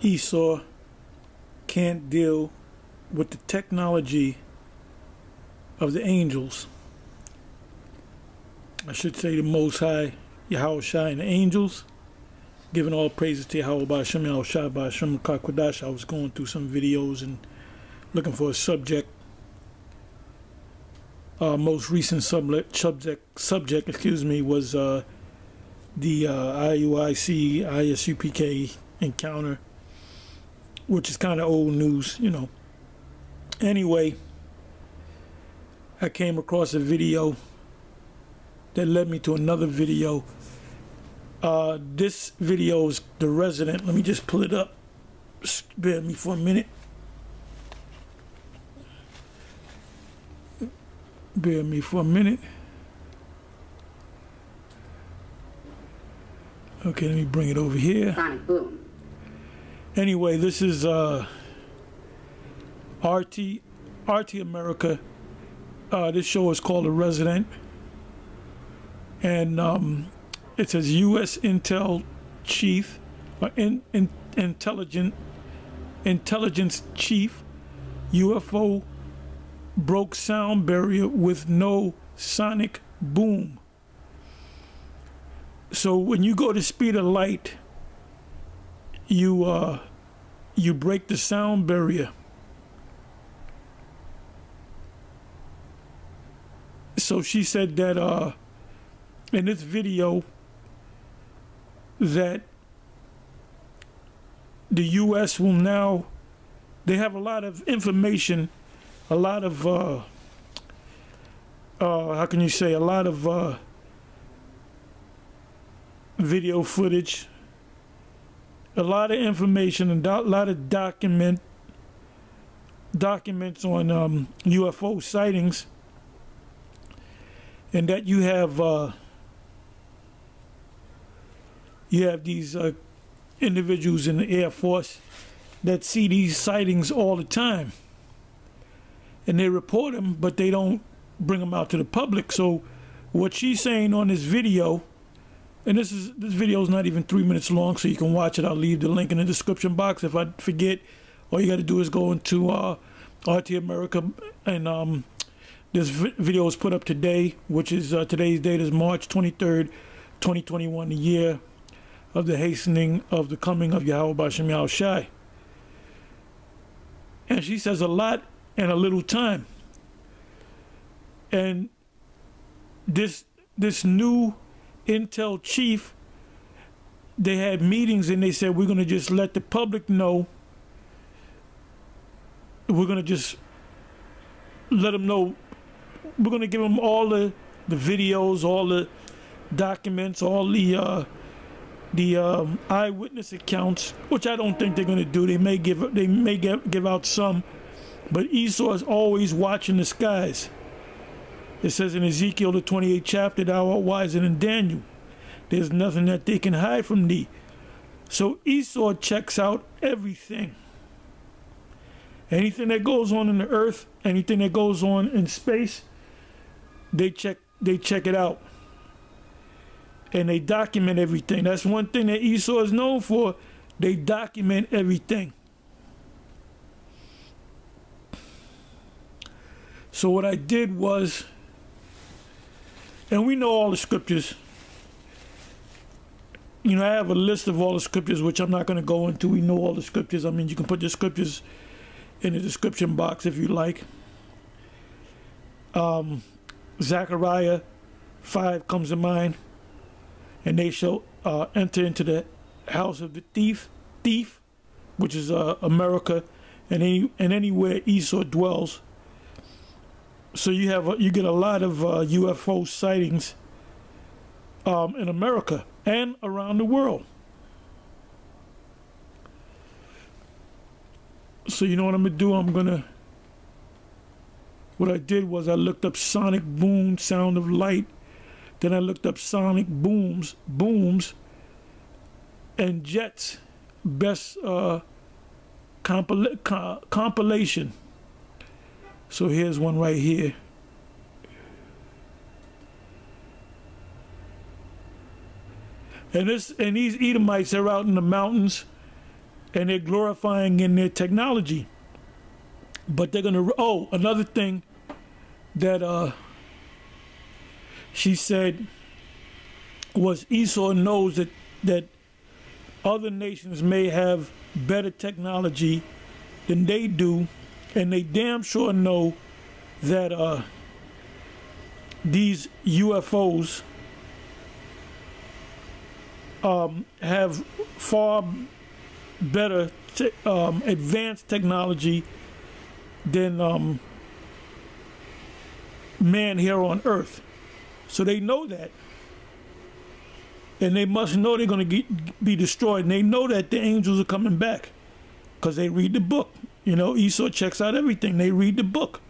Esau can't deal with the technology of the angels. I should say the Most High, Yahweh Shai, and the angels. Giving all praises to Yahweh Ba'Shem, Yahweh Shai Ba'Shem Kakwadash. I was going through some videos and looking for a subject. Most recent subject, excuse me, was the IUIC ISUPK encounter, which is kind of old news, you know. Anyway, I came across a video that led me to another video. This video is the resident. Let me just pull it up. Bear with me for a minute. Bear with me for a minute. Okay, let me bring it over here. Sonic boom. Anyway, this is RT America. This show is called The Resident. And it says U.S. Intel Chief, or Intelligence Chief, UFO broke sound barrier with no sonic boom. So when you go to speed of light, you break the sound barrier. So she said that in this video that the U.S. will now, they have a lot of information, a lot of how can you say, a lot of video footage, a lot of information, and a lot of documents on UFO sightings, and that you have these individuals in the Air Force that see these sightings all the time, and they report them, but they don't bring them out to the public. So what she's saying on this video, and this video is not even 3 minutes long, so you can watch it. I'll leave the link in the description box. If I forget, all you got to do is go into RT America, and this video was put up today, which is today's date is March 23rd, 2021, the year of the hastening of the coming of Yahweh Ba'Shem Yahweh Shai. And she says a lot in a little time. And this new Intel chief, they had meetings and they said, we're going to just let the public know. We're going to just let them know. We're going to give them all the videos, all the documents, all the eyewitness accounts, which I don't think they're going to do. They may give out some, but Esau is always watching the skies. It says in Ezekiel the 28th chapter, thou art wiser than Daniel. There's nothing that they can hide from thee. So Esau checks out everything. Anything that goes on in the earth, anything that goes on in space, they check it out. And they document everything. That's one thing that Esau is known for. They document everything. So what I did was, and we know all the scriptures. You know, I have a list of all the scriptures, which I'm not going to go into. We know all the scriptures. I mean, you can put the scriptures in the description box if you like. Zechariah 5 comes to mind. And they shall enter into the house of the thief, which is America, and anywhere Esau dwells. So you get a lot of UFO sightings in America and around the world. So you know what I'm gonna do? What I did was I looked up sonic boom, sound of light. Then I looked up sonic booms, and jets, best compilation. So here's one right here. And these Edomites are out in the mountains, and they're glorifying in their technology. But they're gonna. Oh, another thing that she said was Esau knows that other nations may have better technology than they do, and they damn sure know that these UFOs have far better advanced technology than man here on Earth. So they know that. And they must know they're going to be destroyed. And they know that the angels are coming back because they read the book. You know, Esau checks out everything. They read the book.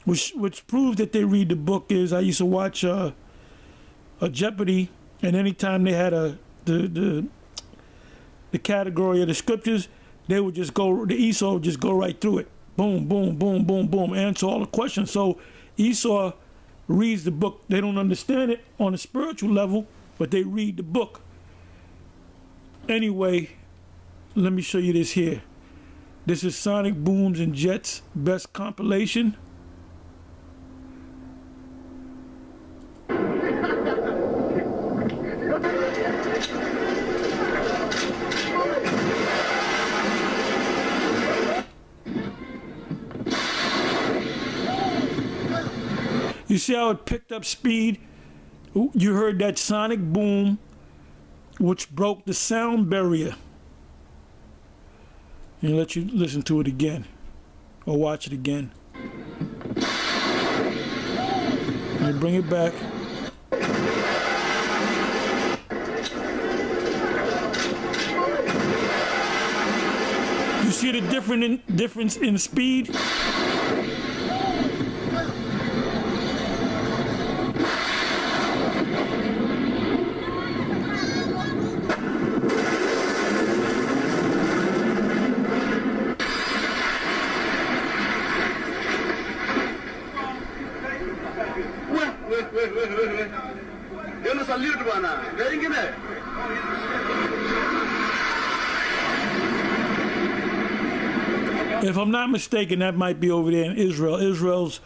Which proves that they read the book is I used to watch a Jeopardy, and anytime they had the category of the scriptures, they would just go, the Esau would just go right through it. Boom, boom, boom, boom, boom, answer all the questions. So Esau reads the book. They don't understand it on a spiritual level, but they read the book. Anyway, let me show you this here. This is Sonic Booms and Jets best compilation. You see how it picked up speed? You heard that sonic boom, which broke the sound barrier. And let you listen to it again, or watch it again. Let me bring it back. You see the difference in speed? If I'm not mistaken, that might be over there in Israel. Israel's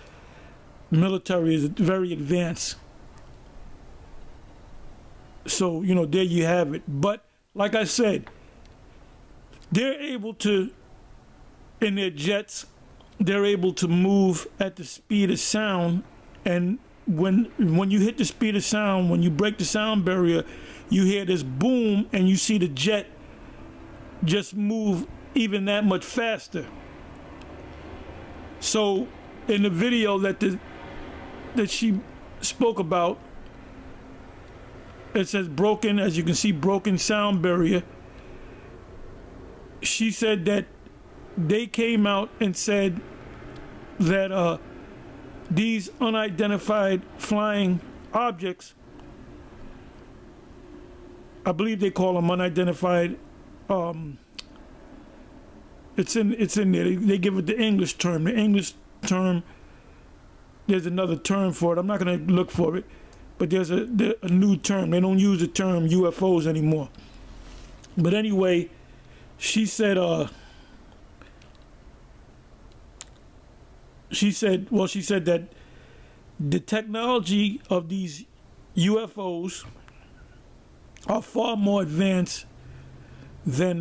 military is very advanced. So, you know, there you have it. But, like I said, they're able to, in their jets, they're able to move at the speed of sound. And when you hit the speed of sound, when you break the sound barrier, you hear this boom and you see the jet just move even that much faster. So in the video that she spoke about, it says broken, as you can see, broken sound barrier. She said that they came out and said that these unidentified flying objects, I believe they call them unidentified, it's in there. They give it the English term. The English term, there's another term for it. I'm not going to look for it, but there's a new term. They don't use the term UFOs anymore. But anyway, she said that the technology of these UFOs are far more advanced than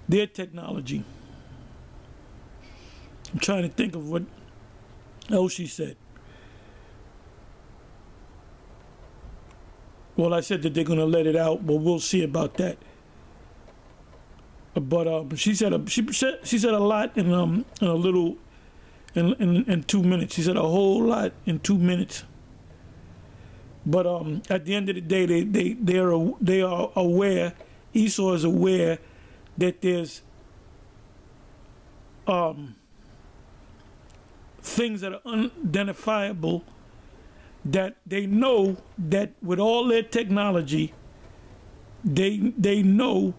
their technology. I'm trying to think of what else she said. Well, I said that they're going to let it out, but we'll see about that. But she said a lot in a little in 2 minutes. She said a whole lot in 2 minutes. But at the end of the day, they are aware. Esau is aware that there's things that are unidentifiable, that they know that with all their technology, they know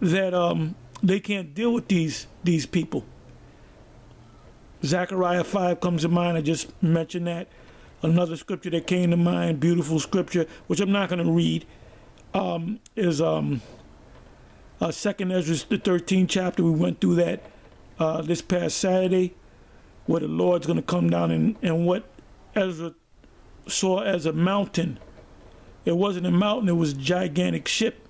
that they can't deal with these people. Zechariah 5 comes to mind. I just mentioned that. Another scripture that came to mind, beautiful scripture, which I'm not going to read, is Second Ezra, the 13th chapter. We went through that this past Saturday, where the Lord's going to come down and what Ezra saw as a mountain. It wasn't a mountain, it was a gigantic ship,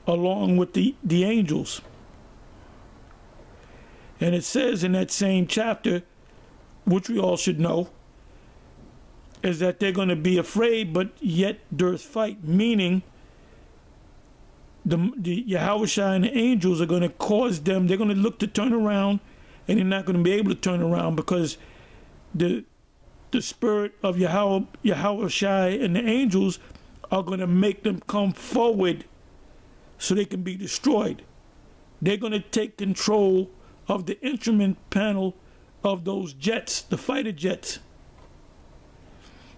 along with the angels. And it says in that same chapter, which we all should know, is that they're going to be afraid, but yet durst fight, meaning the Yahushua and the angels are going to cause them, they're going to look to turn around, and they're not going to be able to turn around because the spirit of Yahushua and the angels are going to make them come forward so they can be destroyed. They're going to take control of the instrument panel of those jets, the fighter jets.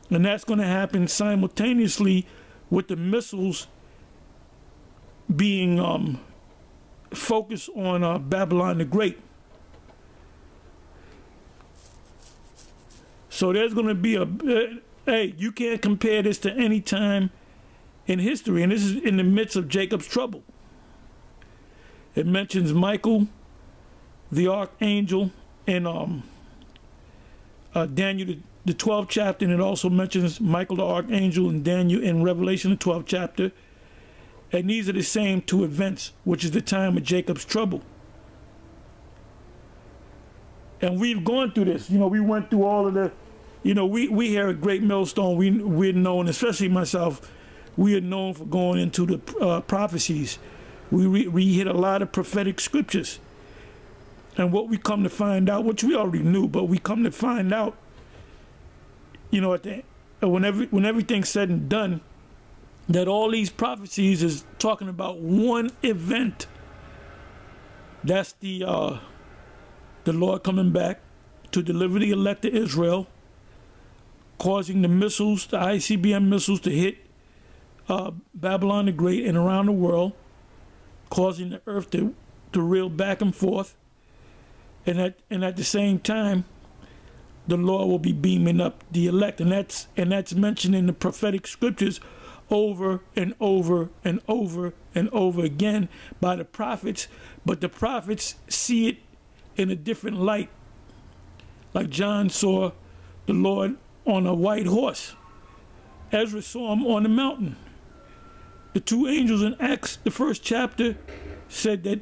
And that's going to happen simultaneously with the missiles being focused on Babylon the Great. So there's going to be hey, you can't compare this to any time in history. And this is in the midst of Jacob's trouble. It mentions Michael, the archangel, in Daniel, the 12th chapter. And it also mentions Michael, the archangel, and Daniel in Revelation, the 12th chapter. And these are the same two events, which is the time of Jacob's trouble. And we've gone through this. You know, we went through all of the, you know, we here at Great Millstone, we're known, especially myself, we are known for going into the prophecies. We hit a lot of prophetic scriptures. And what we come to find out, which we already knew, but we come to find out, you know, when everything's said and done, that all these prophecies is talking about one event. That's the Lord coming back to deliver the elect to Israel, causing the missiles, the ICBM missiles, to hit Babylon the Great and around the world, causing the earth to reel back and forth. And at the same time, the Lord will be beaming up the elect. And that's mentioned in the prophetic scriptures over and over and over and over again by the prophets. But the prophets see it in a different light. Like John saw the Lord on a white horse. Ezra saw him on the mountain. The two angels in Acts, the 1st chapter, said that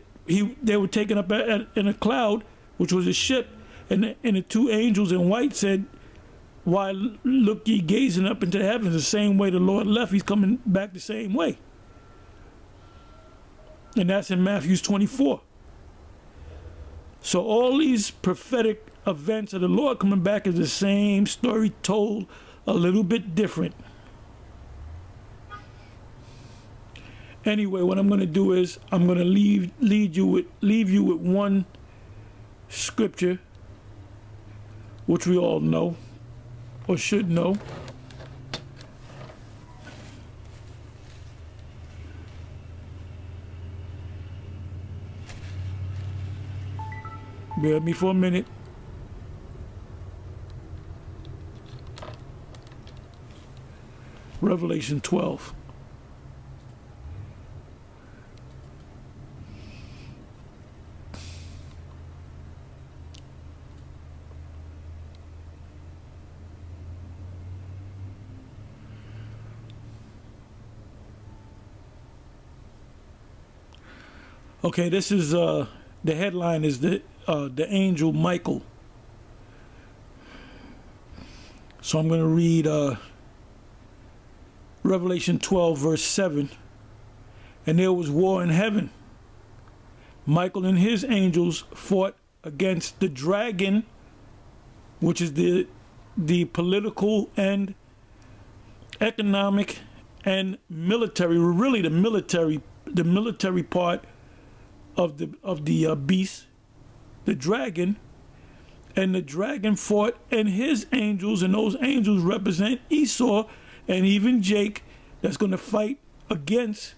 they were taken up in a cloud, which was a ship, and the two angels in white said, "Why look ye gazing up into the heavens? The same way the Lord left, he's coming back the same way." And that's in Matthew 24. So all these prophetic events of the Lord coming back is the same story told a little bit different. Anyway, what I'm going to do is I'm going to leave you with one scripture, which we all know or should know. Bear with me for a minute. Revelation 12. Okay, this is the headline is the angel Michael. So I'm going to read Revelation 12 verse 7. And there was war in heaven. Michael and his angels fought against the dragon, which is the political and economic and military, really the military part of the beast, the dragon. And the dragon fought and his angels, and those angels represent Esau and even Jake, that's going to fight against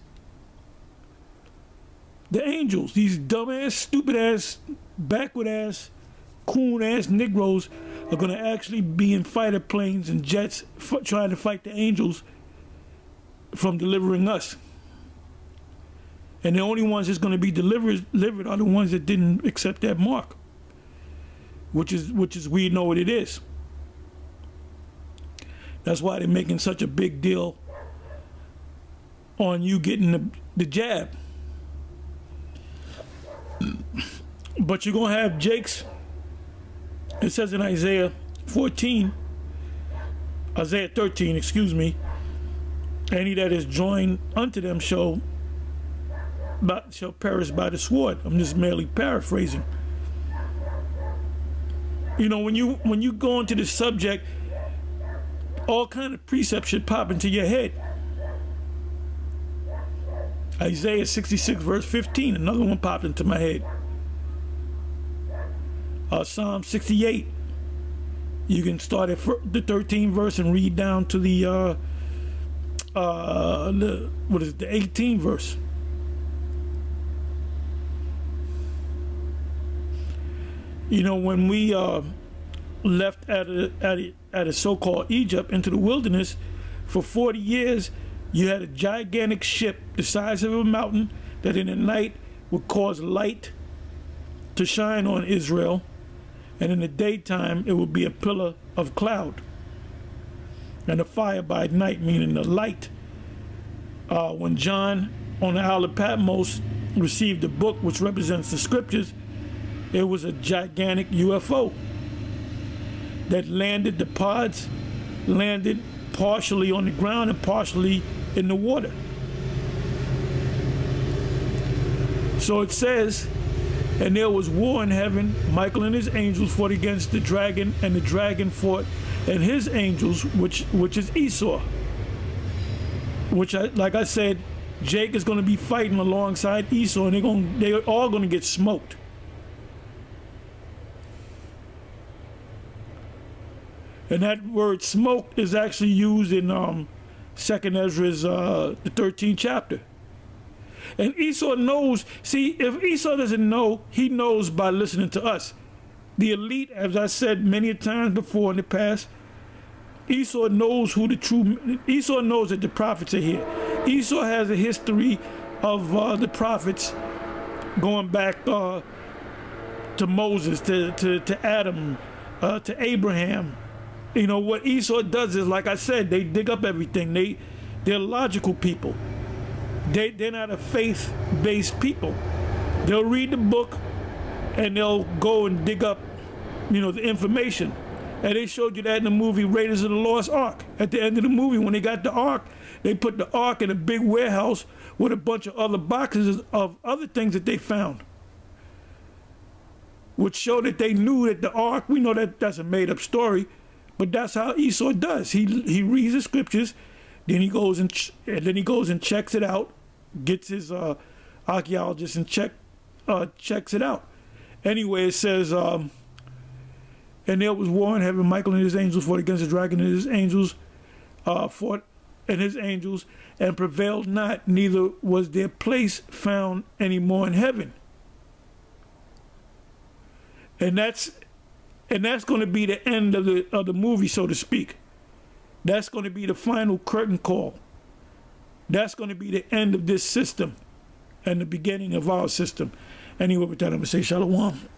the angels. These dumbass, stupid ass, backward ass, coon ass Negroes are going to actually be in fighter planes and jets trying to fight the angels from delivering us. And the only ones that's going to be delivered are the ones that didn't accept that mark, which is we know what it is. That's why they're making such a big deal on you getting the jab. But you're going to have Jakes. It says in Isaiah 13, excuse me, any that is joined unto them shall perish by the sword. I'm just merely paraphrasing. You know, when you go into the subject, all kind of precepts should pop into your head. Isaiah 66 verse 15, another one popped into my head. Psalm 68. You can start at the 13th verse and read down to the 18th verse. You know, when we left at a so-called Egypt into the wilderness for 40 years, you had a gigantic ship the size of a mountain that in the night would cause light to shine on Israel, and in the daytime it would be a pillar of cloud and a fire by night, meaning the light. When John on the Isle of Patmos received the book which represents the scriptures, it was a gigantic UFO that landed. The pods landed partially on the ground and partially in the water. So it says, and there was war in heaven. Michael and his angels fought against the dragon, and the dragon fought and his angels, which is Esau. Like I said, Jake is going to be fighting alongside Esau, and they're all going to get smoked. And that word "smoke" is actually used in 2nd Ezra's the 13th chapter. And Esau knows. See, if Esau doesn't know, he knows by listening to us. The elite, as I said many times before in the past, Esau knows Esau knows that the prophets are here. Esau has a history of the prophets going back to Moses, to Adam, to Abraham. You know, what Esau does is, like I said, they dig up everything. They're logical people. They're not a faith-based people. They'll read the book and they'll go and dig up, you know, the information. And they showed you that in the movie Raiders of the Lost Ark. At the end of the movie, when they got the Ark, they put the Ark in a big warehouse with a bunch of other boxes of other things that they found, which showed that they knew that the Ark, we know that that's a made-up story, but that's how Esau does. He reads the scriptures, then he goes and checks it out, gets his archaeologist and checks it out. Anyway, it says, and there was war in heaven. Michael and his angels fought against the dragon, and his angels and prevailed not, neither was their place found any more in heaven. And that's going to be the end of the movie, so to speak. That's going to be the final curtain call. That's going to be the end of this system and the beginning of our system. Anyway, with that, I'm going to say shalom.